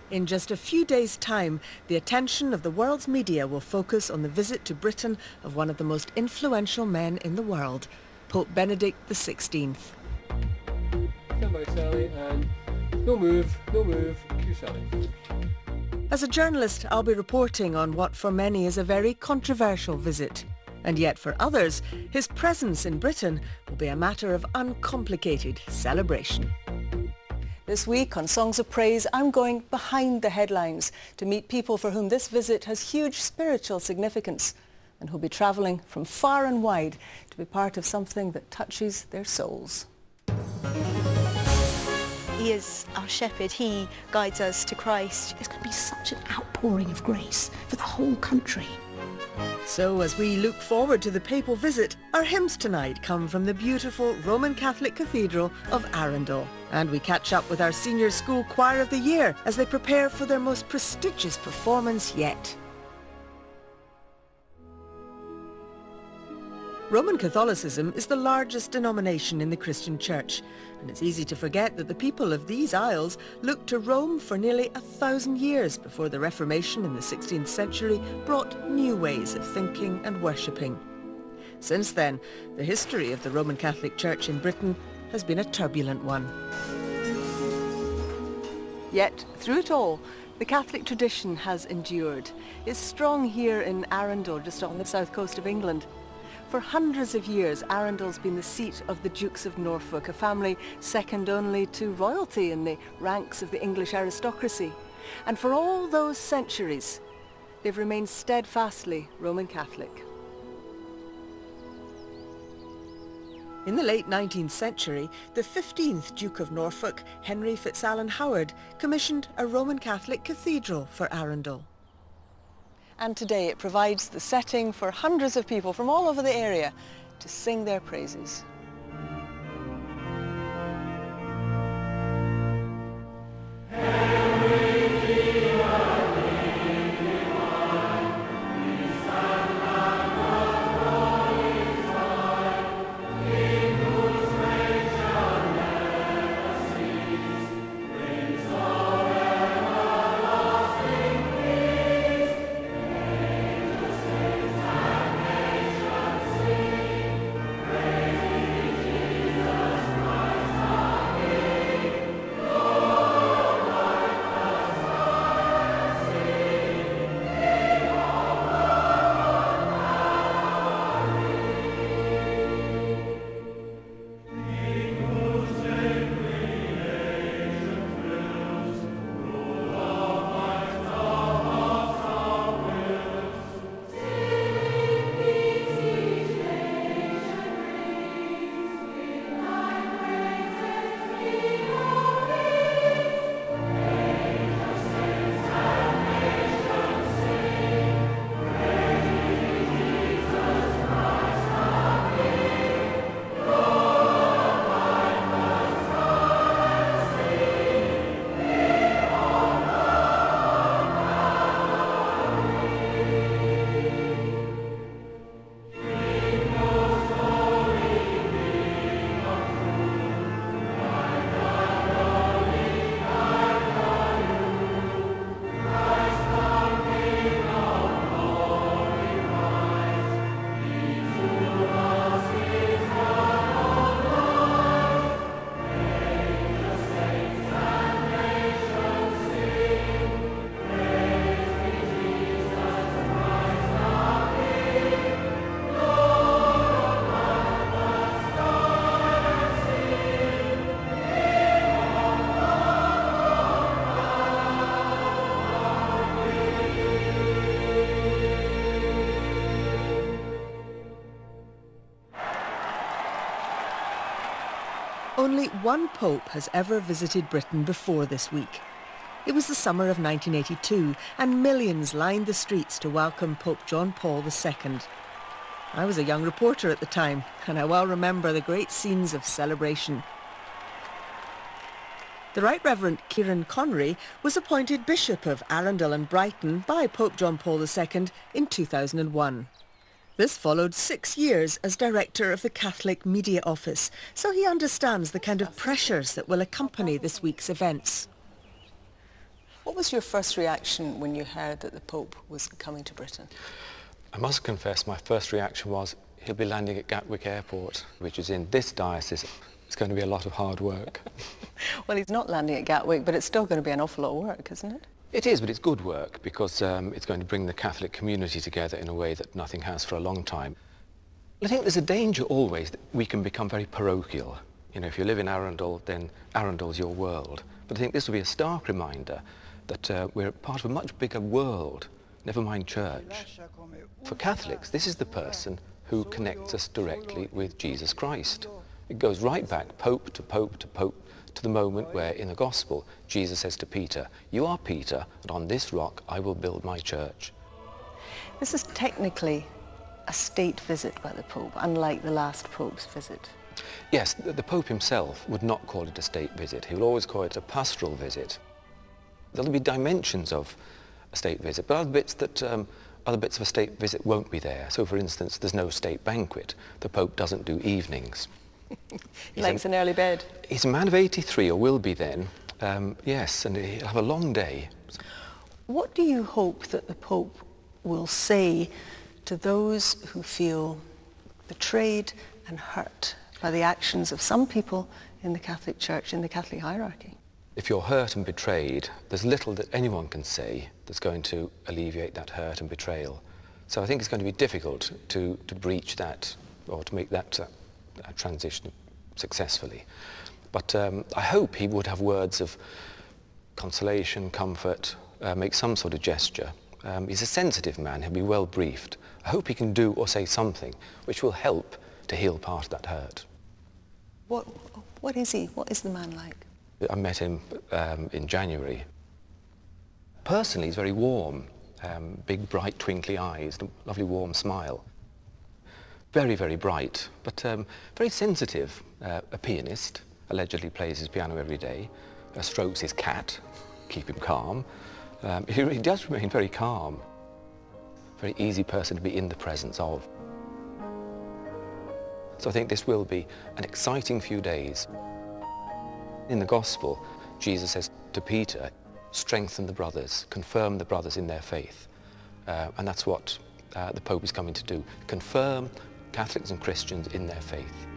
In just a few days' time, the attention of the world's media will focus on the visit to Britain of one of the most influential men in the world, Pope Benedict XVI. Stand by, Sally, and no move, cue Sally. As a journalist, I'll be reporting on what for many is a very controversial visit. And yet for others, his presence in Britain will be a matter of uncomplicated celebration. This week on Songs of Praise, I'm going behind the headlines to meet people for whom this visit has huge spiritual significance and who'll be travelling from far and wide to be part of something that touches their souls. He is our shepherd. He guides us to Christ. There's going to be such an outpouring of grace for the whole country. So as we look forward to the papal visit, our hymns tonight come from the beautiful Roman Catholic Cathedral of Arundel. And we catch up with our senior school choir of the year as they prepare for their most prestigious performance yet. Roman Catholicism is the largest denomination in the Christian Church, and it's easy to forget that the people of these isles looked to Rome for nearly 1,000 years before the Reformation in the 16th century brought new ways of thinking and worshipping. Since then, the history of the Roman Catholic Church in Britain has been a turbulent one. Yet, through it all, the Catholic tradition has endured. It's strong here in Arundel, just on the south coast of England. For hundreds of years, Arundel's been the seat of the Dukes of Norfolk, a family second only to royalty in the ranks of the English aristocracy. And for all those centuries, they've remained steadfastly Roman Catholic. In the late 19th century, the 15th Duke of Norfolk, Henry Fitzalan Howard, commissioned a Roman Catholic cathedral for Arundel. And today it provides the setting for hundreds of people from all over the area to sing their praises. Only one pope has ever visited Britain before this week. It was the summer of 1982, and millions lined the streets to welcome Pope John Paul II. I was a young reporter at the time, and I well remember the great scenes of celebration. The Right Reverend Kieran Conry was appointed Bishop of Arundel and Brighton by Pope John Paul II in 2001. This followed 6 years as Director of the Catholic Media Office, so he understands the kind of pressures that will accompany this week's events. What was your first reaction when you heard that the Pope was coming to Britain? I must confess, my first reaction was, he'll be landing at Gatwick Airport, which is in this diocese. It's going to be a lot of hard work. Well, he's not landing at Gatwick, but it's still going to be an awful lot of work, isn't it? It is, but it's good work, because it's going to bring the Catholic community together in a way that nothing has for a long time. I think there's a danger always that we can become very parochial. You know, if you live in Arundel, then Arundel's your world. But I think this will be a stark reminder that we're part of a much bigger world, never mind church. For Catholics, this is the person who connects us directly with Jesus Christ. It goes right back, Pope to Pope to Pope, to the moment where in the Gospel Jesus says to Peter, "You are Peter, and on this rock I will build my church." This is technically a state visit by the Pope, unlike the last Pope's visit. Yes, the Pope himself would not call it a state visit. He will always call it a pastoral visit. There'll be dimensions of a state visit, but other bits of a state visit won't be there. So, for instance, there's no state banquet. The Pope doesn't do evenings. He likes an early bed. He's a man of 83, or will be then. Yes, and he'll have a long day. What do you hope that the Pope will say to those who feel betrayed and hurt by the actions of some people in the Catholic Church, in the Catholic hierarchy? If you're hurt and betrayed, there's little that anyone can say that's going to alleviate that hurt and betrayal. So I think it's going to be difficult to breach that, or to make that transition successfully. But I hope he would have words of consolation, comfort, make some sort of gesture. He's a sensitive man, he'll be well briefed. I hope he can do or say something which will help to heal part of that hurt. What is he? What is the man like? I met him in January. Personally, he's very warm, big, bright, twinkly eyes, lovely warm smile. Very, very bright, but very sensitive. A pianist, allegedly plays his piano every day, strokes his cat, keep him calm. He does remain very calm. Very easy person to be in the presence of. So I think this will be an exciting few days. In the Gospel, Jesus says to Peter, strengthen the brothers, confirm the brothers in their faith. And that's what the Pope is coming to do, confirm Catholics and Christians in their faith.